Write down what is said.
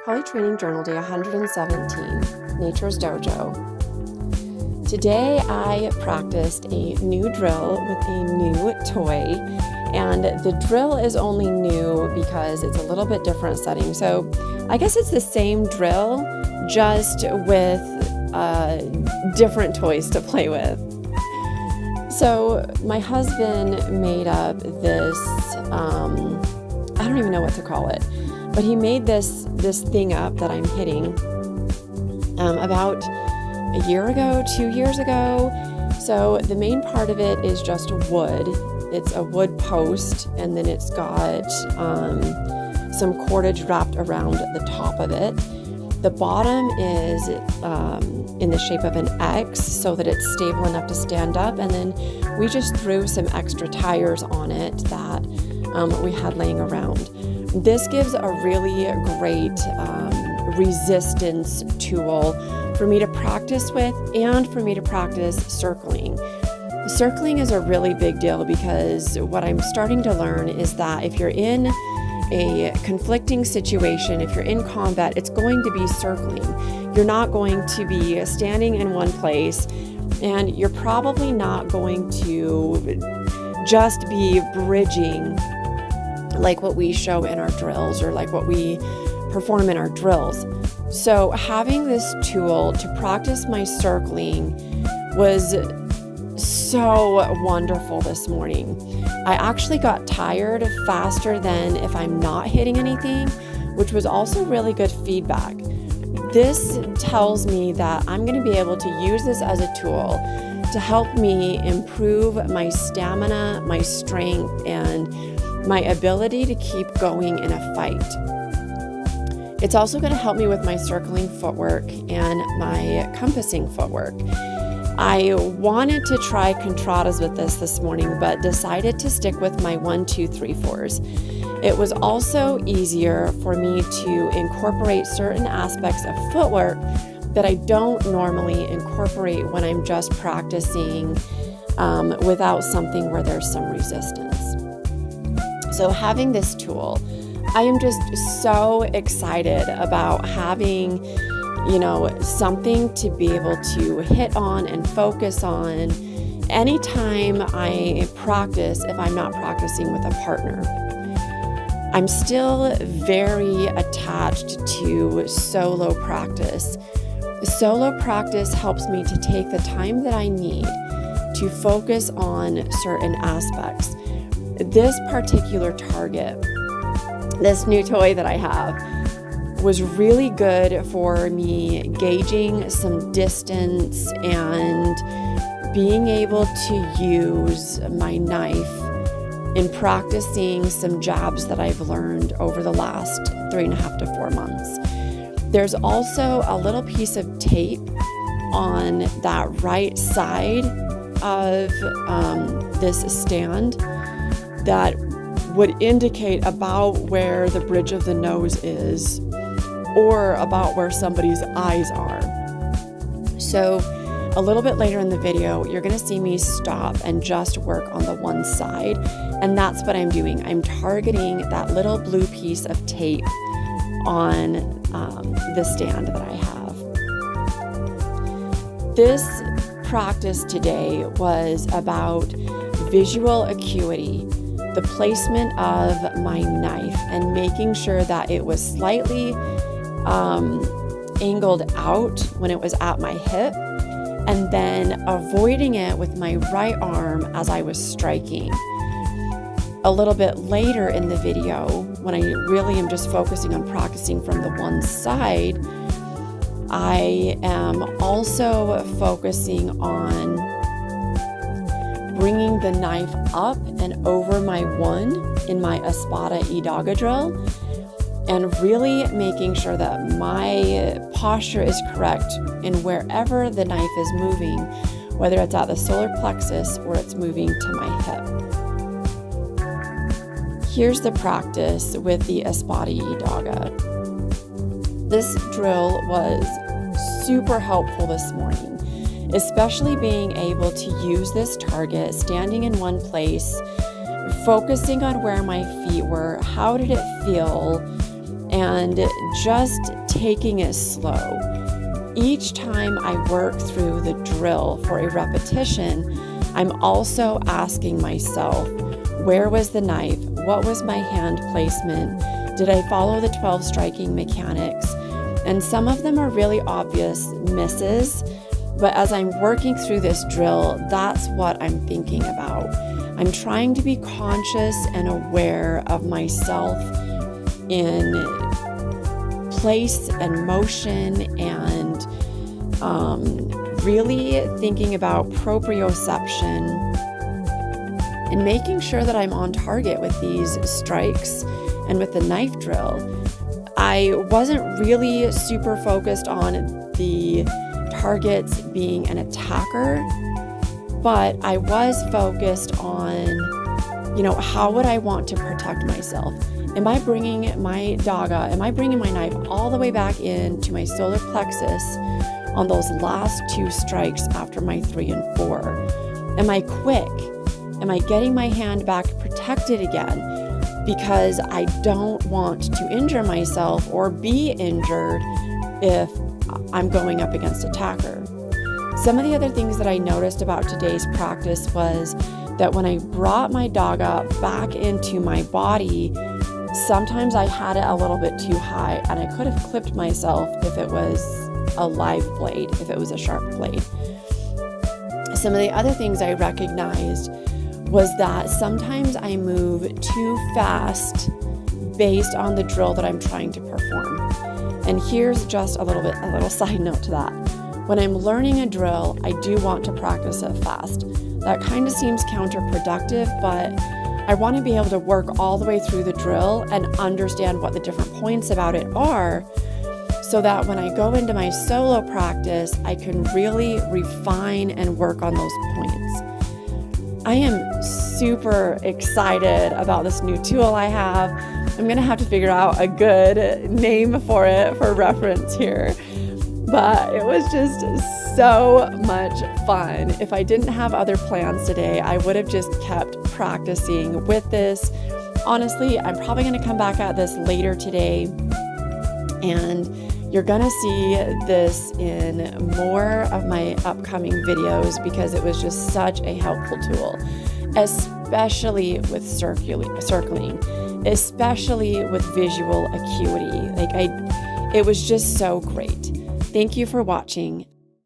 Poly Training Journal Day 117, Nature's Dojo. Today I practiced a new drill with a new toy, and the drill is only new because it's a little bit different setting. So I guess it's the same drill, just with different toys to play with. So my husband made up this, I don't even know what to call it, but he made this thing up that I'm hitting about a year ago, 2 years ago. So the main part of it is just wood. It's a wood post, and then it's got some cordage wrapped around the top of it. The bottom is in the shape of an X so that it's stable enough to stand up, and then we just threw some extra tires on it that we had laying around. This gives a really great resistance tool for me to practice with and for me to practice circling. Circling is a really big deal because what I'm starting to learn is that if you're in a conflicting situation, if you're in combat, it's going to be circling. You're not going to be standing in one place, and you're probably not going to just be bridging like what we show in our drills or like what we perform in our drills. So having this tool to practice my circling was so wonderful this morning. I actually got tired faster than if I'm not hitting anything, which was also really good feedback. This tells me that I'm going to be able to use this as a tool to help me improve my stamina, my strength, and my ability to keep going in a fight. It's also going to help me with my circling footwork and my compassing footwork. I wanted to try contradas with this morning, but decided to stick with my 1, 2, 3, 4s. It was also easier for me to incorporate certain aspects of footwork that I don't normally incorporate when I'm just practicing without something where there's some resistance. So having this tool, I am just so excited about having something to be able to hit on and focus on anytime I practice if I'm not practicing with a partner. I'm still very attached to solo practice. Solo practice helps me to take the time that I need to focus on certain aspects. This particular target, this new toy that I have, was really good for me gauging some distance and being able to use my knife in practicing some jabs that I've learned over the last 3.5 to 4 months. There's also a little piece of tape on that right side of this stand that would indicate about where the bridge of the nose is or about where somebody's eyes are. So a little bit later in the video, you're going to see me stop and just work on the one side. And that's what I'm doing. I'm targeting that little blue piece of tape on the stand that I have. This practice today was about visual acuity, the placement of my knife, and making sure that it was slightly angled out when it was at my hip, and then avoiding it with my right arm as I was striking. A little bit later in the video, when I really am just focusing on practicing from the one side, I am also focusing on bringing the knife up and over my one in my Espada Daga drill, and really making sure that my posture is correct in wherever the knife is moving, whether it's at the solar plexus or it's moving to my hip. Here's the practice with the Espada Daga. This drill was super helpful this morning, especially being able to use this target standing in one place, focusing on where my feet were, how did it feel, and just taking it slow. Each time I work through the drill for a repetition, I'm also asking myself, where was the knife? What was my hand placement? Did I follow the 12 striking mechanics? And some of them are really obvious misses, but as I'm working through this drill, that's what I'm thinking about. I'm trying to be conscious and aware of myself in place and motion, and really thinking about proprioception and making sure that I'm on target with these strikes and with the knife drill. I wasn't really super focused on the targets being an attacker, but I was focused on, how would I want to protect myself? Am I bringing my Daga, am I bringing my knife all the way back into my solar plexus on those last 2 strikes after my 3 and 4? Am I quick? Am I getting my hand back protected again? Because I don't want to injure myself or be injured if I'm going up against attacker. Some of the other things that I noticed about today's practice was that when I brought my Daga back into my body, sometimes I had it a little bit too high, and I could have clipped myself if it was a live blade, if it was a sharp blade. Some of the other things I recognized was that sometimes I move too fast based on the drill that I'm trying to perform. And here's just a little side note to that. When I'm learning a drill, I do want to practice it fast. That kind of seems counterproductive, but I want to be able to work all the way through the drill and understand what the different points about it are, so that when I go into my solo practice, I can really refine and work on those points. I am super excited about this new tool I have. I'm going to have to figure out a good name for it for reference here. But it was just so much fun. If I didn't have other plans today, I would have just kept practicing with this. Honestly, I'm probably going to come back at this later today, and you're going to see this in more of my upcoming videos because it was just such a helpful tool, especially with circling, especially with visual acuity. It was just so great. Thank you for watching.